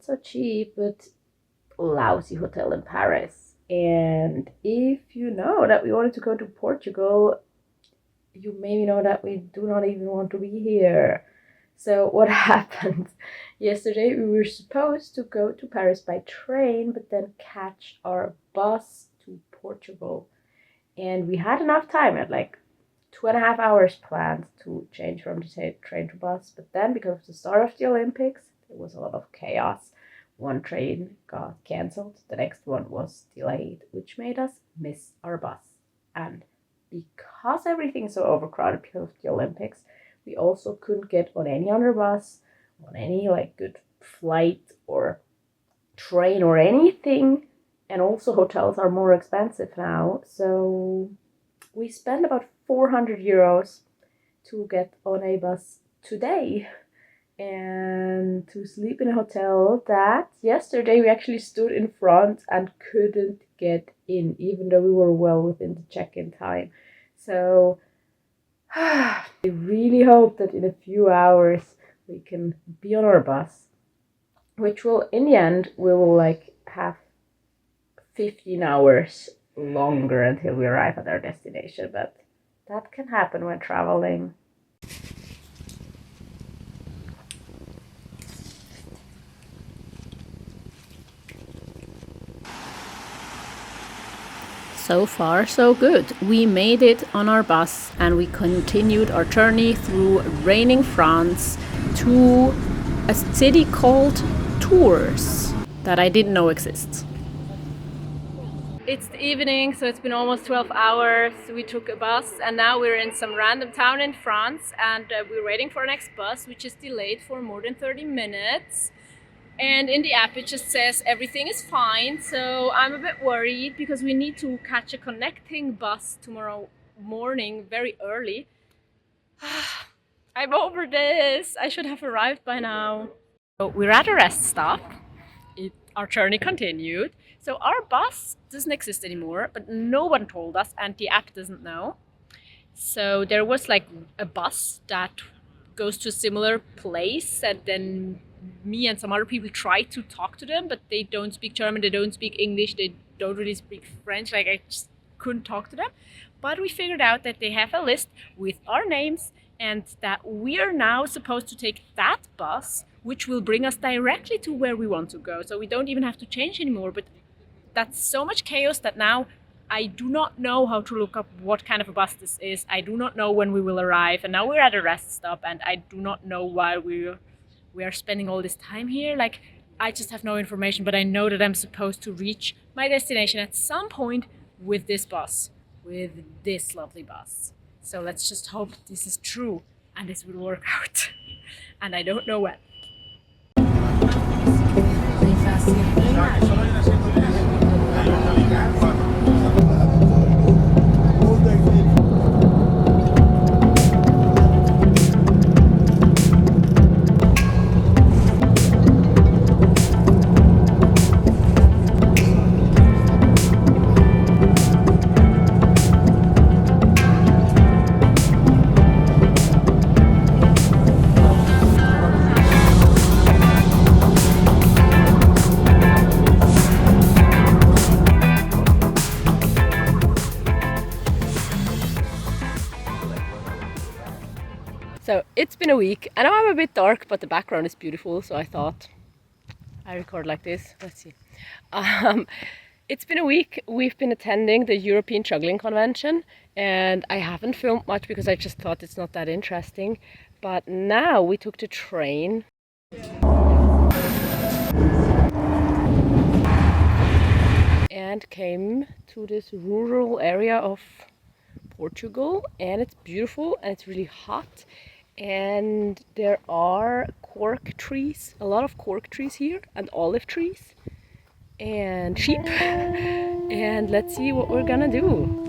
so cheap, but lousy hotel in Paris. And if you know that we wanted to go to Portugal, you maybe know that we do not even want to be here. So what happened? Yesterday we were supposed to go to Paris by train, but then catch our bus to Portugal. And we had enough time, at like 2.5 hours planned to change from the train to bus. But then, because of the start of the Olympics, there was a lot of chaos. One train got cancelled, the next one was delayed, which made us miss our bus. And because everything is so overcrowded because of the Olympics, we also couldn't get on any other bus, on any like good flight or train or anything. And also hotels are more expensive now. So we spent about 400 euros to get on a bus today and to sleep in a hotel that yesterday we actually stood in front and couldn't get in, even though we were well within the check-in time. So I really hope that in a few hours we can be on our bus, which will, in the end, we will like have 15 hours longer until we arrive at our destination, but that can happen when traveling. So far, so good. We made it on our bus and we continued our journey through raining France to a city called Tours that I didn't know exists. It's the evening, so it's been almost 12 hours. We took a bus and now we're in some random town in France and we're waiting for our next bus, which is delayed for more than 30 minutes. And in the app it just says everything is fine, so I'm a bit worried because we need to catch a connecting bus tomorrow morning very early. I'm over this. I should have arrived by now. So we're at a rest stop. Our journey continued. So our bus doesn't exist anymore, but no one told us and the app doesn't know. So there was like a bus that goes to a similar place, and then me and some other people try to talk to them, but they don't speak German, they don't speak English, they don't really speak French. Like, I just couldn't talk to them. But we figured out that they have a list with our names and that we are now supposed to take that bus, which will bring us directly to where we want to go. So we don't even have to change anymore. But that's so much chaos that now I do not know how to look up what kind of a bus this is. I do not know when we will arrive. And now we're at a rest stop and I do not know why we are spending all this time here. Like, I just have no information, but I know that I'm supposed to reach my destination at some point with this bus, with this lovely bus. So let's just hope this is true and this will work out. And I don't know when. So it's been a week. I know I'm a bit dark, but the background is beautiful, so I thought I record like this. Let's see. It's been a week. We've been attending the European Juggling Convention, and I haven't filmed much because I just thought it's not that interesting. But now we took the train. And came to this rural area of Portugal, and it's beautiful and it's really hot. And there are cork trees, a lot of cork trees here, and olive trees, and sheep. And let's see what we're gonna do.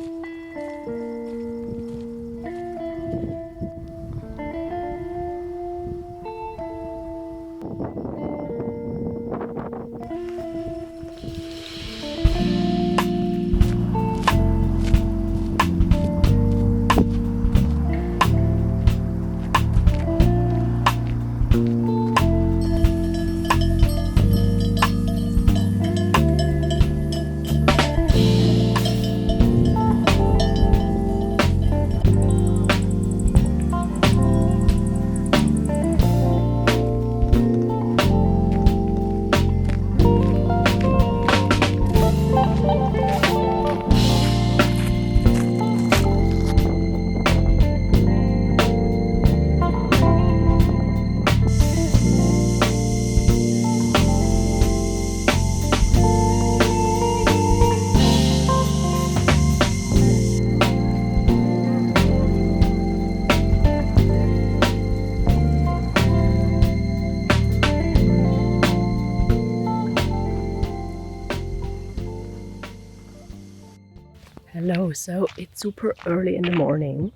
Hello, so it's super early in the morning.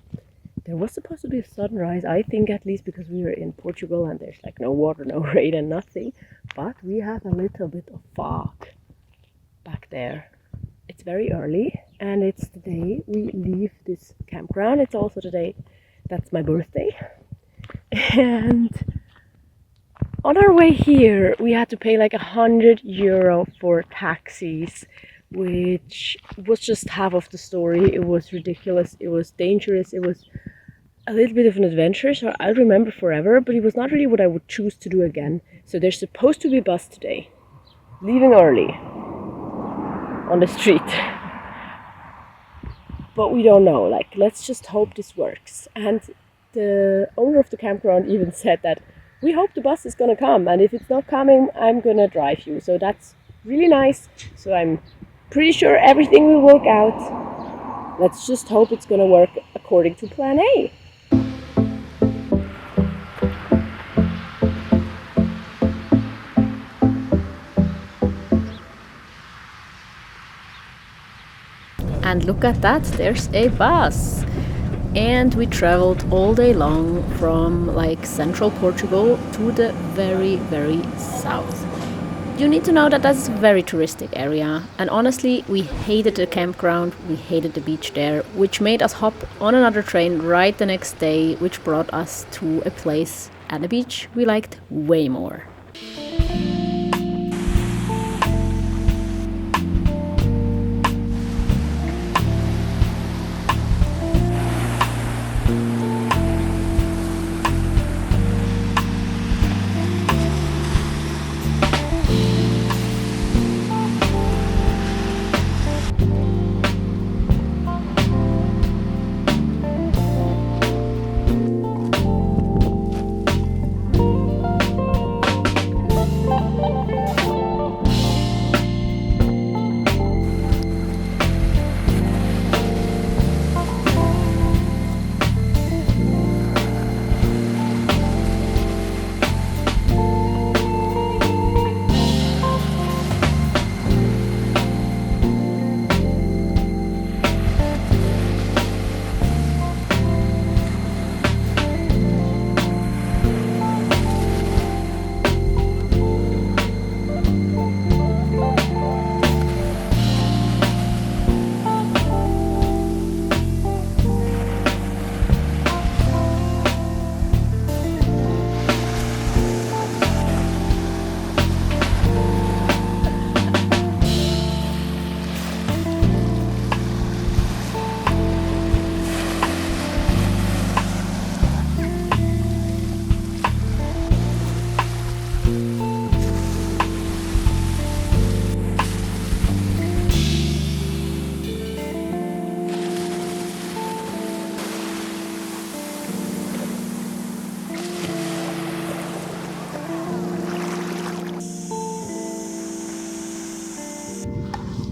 There was supposed to be a sunrise, I think, at least because we were in Portugal and there's like no water, no rain and nothing. But we have a little bit of fog back there. It's very early and it's the day we leave this campground. It's also the day that's my birthday. And on our way here, we had to pay like €100 for taxis, which was just half of the story. It was ridiculous, it was dangerous, it was a little bit of an adventure, so I'll remember forever, but it was not really what I would choose to do again. So there's supposed to be a bus today, leaving early on the street. But we don't know, like, let's just hope this works. And the owner of the campground even said that we hope the bus is gonna come, and if it's not coming, I'm gonna drive you. So that's really nice. So I'm pretty sure everything will work out. Let's just hope it's gonna work according to plan A. And look at that, there's a bus. And we traveled all day long from like central Portugal to the very, very south. You need to know that that's a very touristic area. And honestly, we hated the campground, we hated the beach there, which made us hop on another train right the next day, which brought us to a place at a beach we liked way more.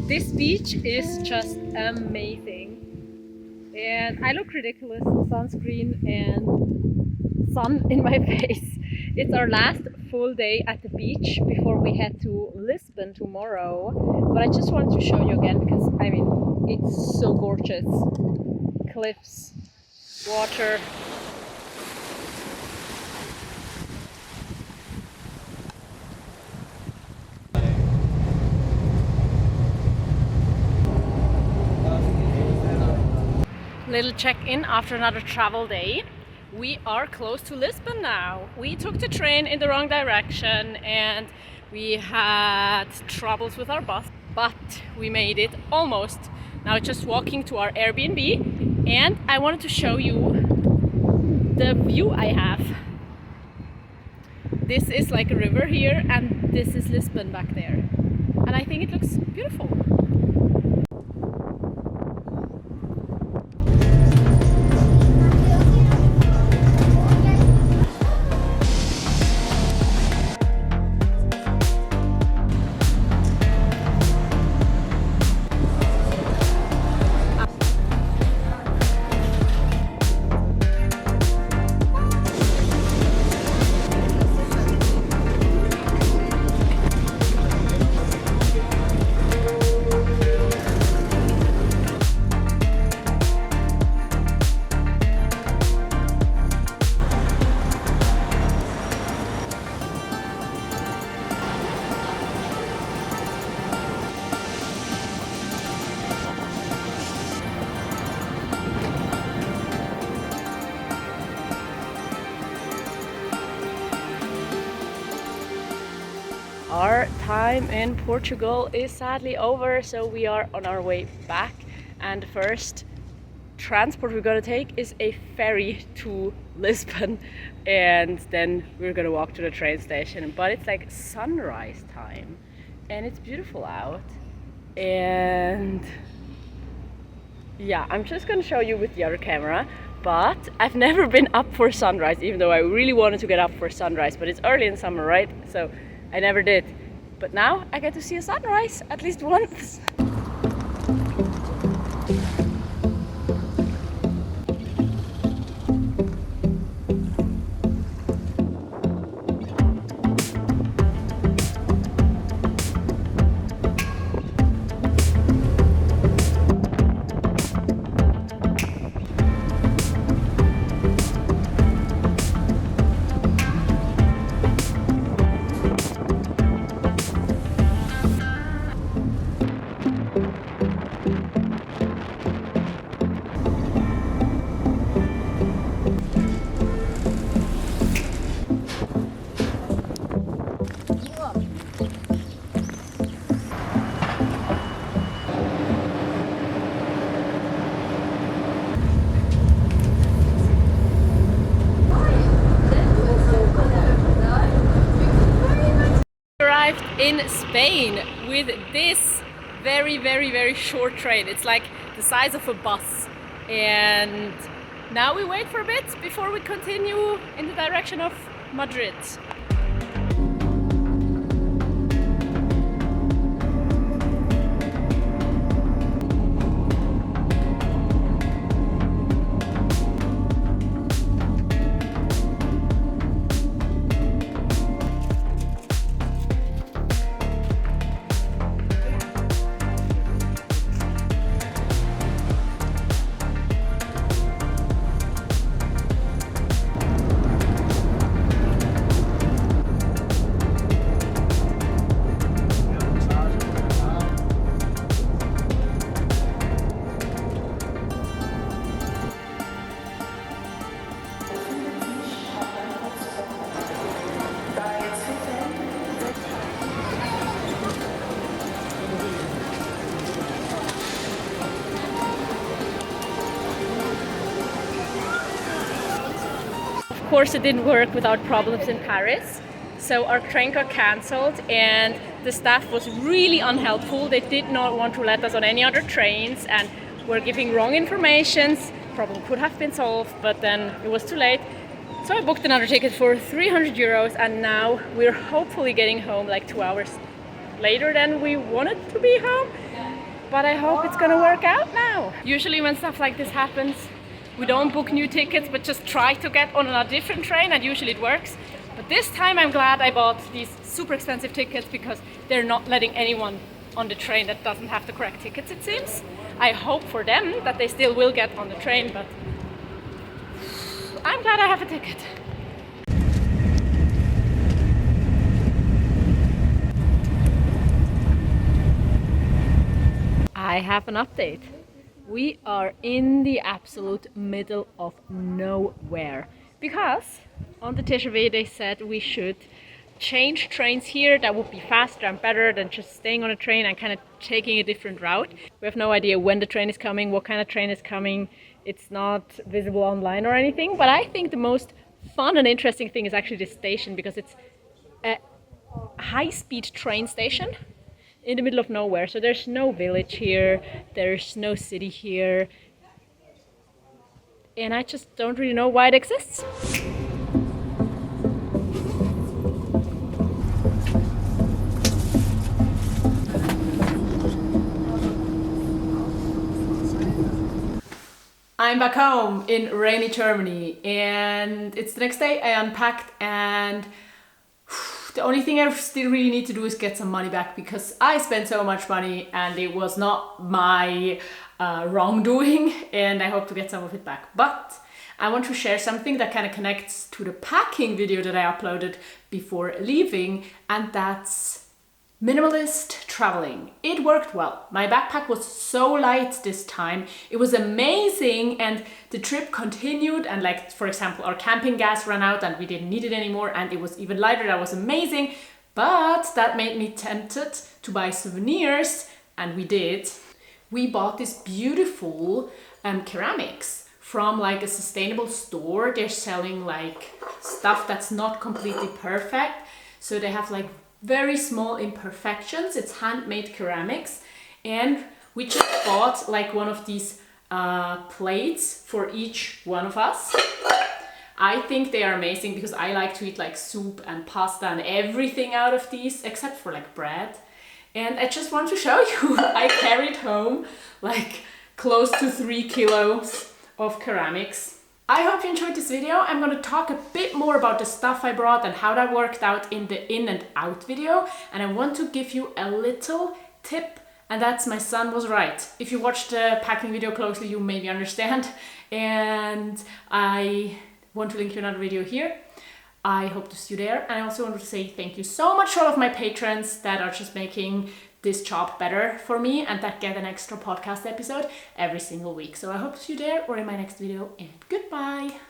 This beach is just amazing. And I look ridiculous, sunscreen and sun in my face. It's our last full day at the beach before we head to Lisbon tomorrow. But I just wanted to show you again because, I mean, it's so gorgeous. Cliffs, water. Little check-in after another travel day. We are close to Lisbon now. We took the train in the wrong direction and we had troubles with our bus, but we made it almost. Now just walking to our Airbnb, and I wanted to show you the view I have. This is like a river here and this is Lisbon back there. And I think it looks beautiful. Our time in Portugal is sadly over, so we are on our way back, and the first transport we're gonna take is a ferry to Lisbon, and then we're gonna walk to the train station. But it's like sunrise time and it's beautiful out, and yeah, I'm just gonna show you with the other camera. But I've never been up for sunrise, even though I really wanted to get up for sunrise, but it's early in summer, right? So I never did. But now I get to see a sunrise at least once. In Spain with this very short train. It's like the size of a bus, and now we wait for a bit before we continue in the direction of Madrid. Of course, it didn't work without problems in Paris. So our train got cancelled and the staff was really unhelpful. They did not want to let us on any other trains and were giving wrong information. Problem could have been solved, but then it was too late. So I booked another ticket for 300 euros, and now we're hopefully getting home like 2 hours later than we wanted to be home. But I hope it's gonna work out now. Usually when stuff like this happens, we don't book new tickets, but just try to get on a different train, and usually it works. But this time I'm glad I bought these super expensive tickets, because they're not letting anyone on the train that doesn't have the correct tickets, it seems. I hope for them that they still will get on the train, but I'm glad I have a ticket. I have an update. We are in the absolute middle of nowhere, because on the TGV they said we should change trains here. That would be faster and better than just staying on a train and kind of taking a different route. We have no idea when the train is coming, what kind of train is coming. It's not visible online or anything, but I think the most fun and interesting thing is actually this station, because it's a high-speed train station in the middle of nowhere. So there's no village here, there's no city here, and I just don't really know why it exists. I'm back home in rainy Germany, and it's the next day. I unpacked, and the only thing I still really need to do is get some money back, because I spent so much money and it was not my wrongdoing, and I hope to get some of it back. But I want to share something that kind of connects to the packing video that I uploaded before leaving, and that's minimalist traveling. It worked well. My backpack was so light this time. It was amazing, and the trip continued, and like, for example, our camping gas ran out and we didn't need it anymore, and it was even lighter. That was amazing. But that made me tempted to buy souvenirs, and we did. We bought this beautiful ceramics from like a sustainable store. They're selling like stuff that's not completely perfect. So they have like very small imperfections. It's handmade ceramics. And we just bought like one of these plates for each one of us. I think they are amazing because I like to eat like soup and pasta and everything out of these, except for like bread. And I just want to show you, I carried home like close to 3 kilos of ceramics. I hope you enjoyed this video. I'm going to talk a bit more about the stuff I brought and how that worked out in the in and out video. And I want to give you a little tip, and that's my son was right. If you watched the packing video closely, you maybe understand. And I want to link you another video here. I hope to see you there. And I also want to say thank you so much to all of my patrons that are just making this job better for me and that get an extra podcast episode every single week. So I hope to see you there or in my next video, and goodbye.